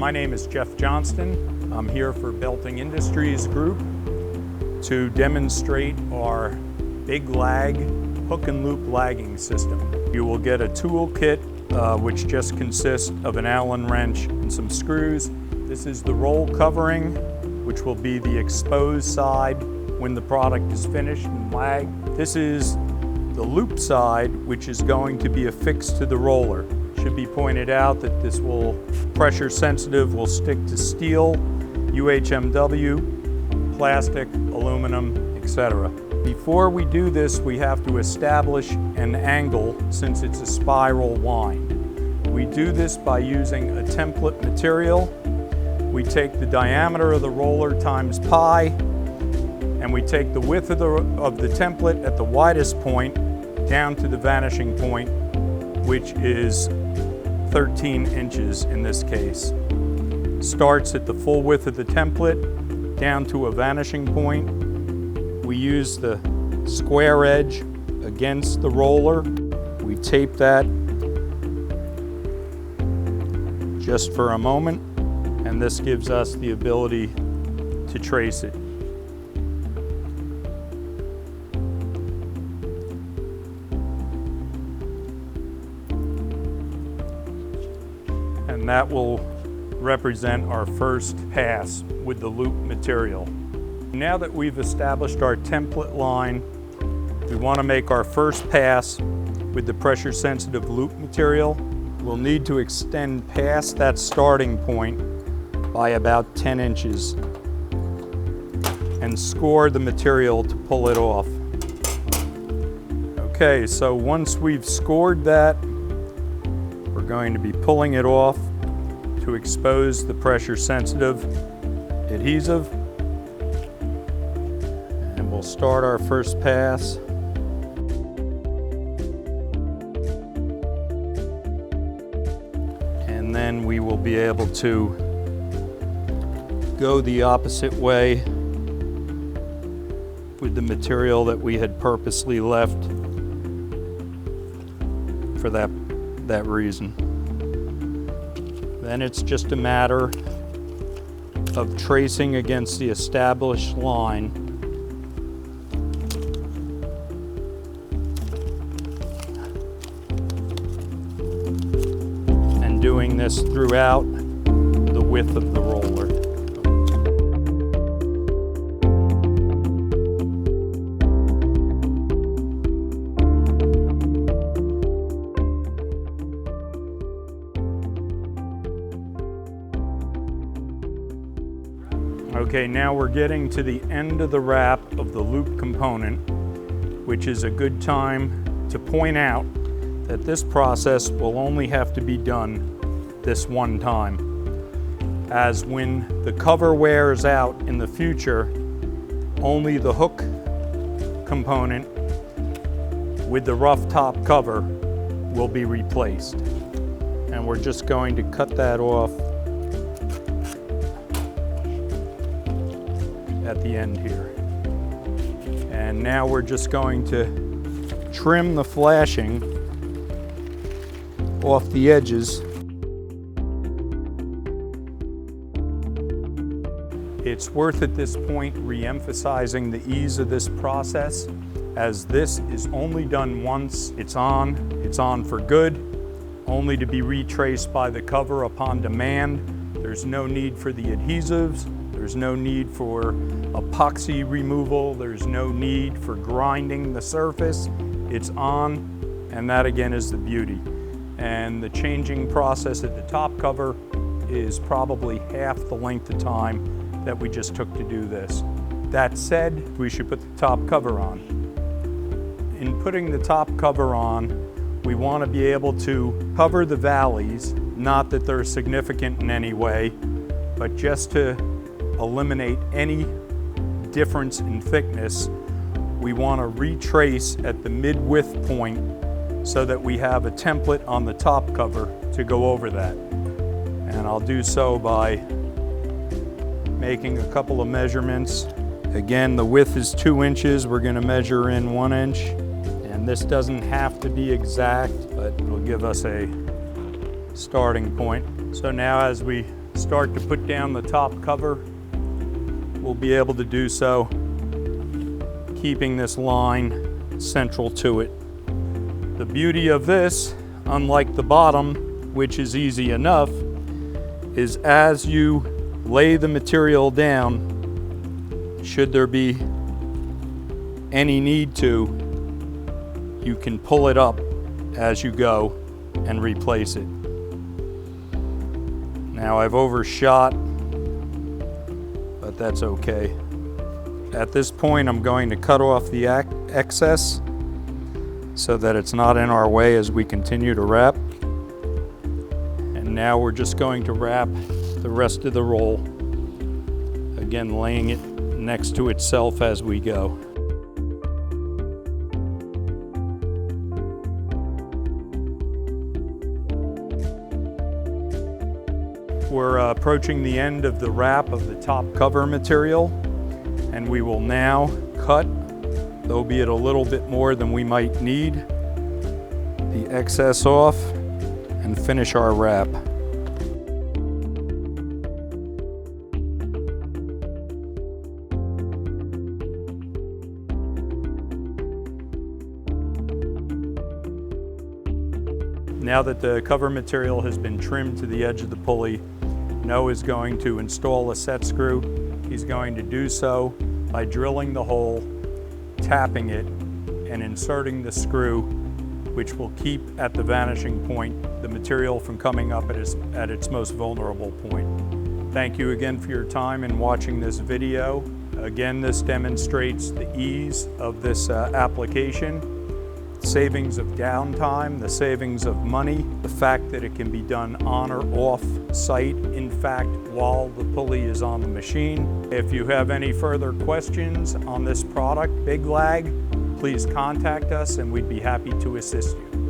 My name is Jeff Johnston. I'm here for Belting Industries Group to demonstrate our big lag hook and loop lagging system. You will get a tool kit which just consists of an Allen wrench and some screws. This is the roll covering, which will be the exposed side when the product is finished and lagged. This is the loop side, which is going to be affixed to the roller. It should be pointed out that this will pressure sensitive, will stick to steel, UHMW, plastic, aluminum, etc. Before we do this, we have to establish an angle since it's a spiral wind. We do this by using a template material. We take the diameter of the roller times pi, and we take the width of the template at the widest point down to the vanishing point, which is 13 inches in this case. Starts at the full width of the template down to a vanishing point. We use the square edge against the roller. We tape that just for a moment, and this gives us the ability to trace it. And that will represent our first pass with the loop material. Now that we've established our template line, we want to make our first pass with the pressure sensitive loop material. We'll need to extend past that starting point by about 10 inches and score the material to pull it off. Okay, so once we've scored that, we're going to be pulling it off to expose the pressure sensitive adhesive. And we'll start our first pass. And then we will be able to go the opposite way with the material that we had purposely left for that reason. Then it's just a matter of tracing against the established line and doing this throughout the width of the roller. Okay, now we're getting to the end of the wrap of the loop component, which is a good time to point out that this process will only have to be done this one time, as when the cover wears out in the future, only the hook component with the rough top cover will be replaced. And we're just going to cut that off at the end here. And now we're just going to trim the flashing off the edges. It's worth at this point re-emphasizing the ease of this process, as this is only done once. It's on for good, only to be retraced by the cover upon demand. There's no need for the adhesives. There's no need for epoxy removal. There's no need for grinding the surface. It's on, and that again is the beauty. And the changing process at the top cover is probably half the length of time that we just took to do this. That said, we should put the top cover on. In putting the top cover on, we want to be able to cover the valleys, not that they're significant in any way, but just to eliminate any difference in thickness. We want to retrace at the mid-width point so that we have a template on the top cover to go over that. And I'll do so by making a couple of measurements. Again, the width is 2 inches. We're going to measure in 1 inch. And this doesn't have to be exact, but it'll give us a starting point. So now as we start to put down the top cover, we'll be able to do so, keeping this line central to it. The beauty of this, unlike the bottom, which is easy enough, is as you lay the material down, should there be any need to, you can pull it up as you go and replace it. Now I've overshot, but that's okay. At this point, I'm going to cut off the excess so that it's not in our way as we continue to wrap. And now we're just going to wrap the rest of the roll, again laying it next to itself as we go. We're approaching the end of the wrap of the top cover material, and we will now cut, albeit a little bit more than we might need, the excess off and finish our wrap. Now that the cover material has been trimmed to the edge of the pulley, Noah is going to install a set screw. He's going to do so by drilling the hole, tapping it, and inserting the screw, which will keep at the vanishing point the material from coming up at its most vulnerable point. Thank you again for your time in watching this video. Again, this demonstrates the ease of this application. Savings of downtime, the savings of money, the fact that it can be done on or off site, in fact, while the pulley is on the machine. If you have any further questions on this product, Big Lag, please contact us and we'd be happy to assist you.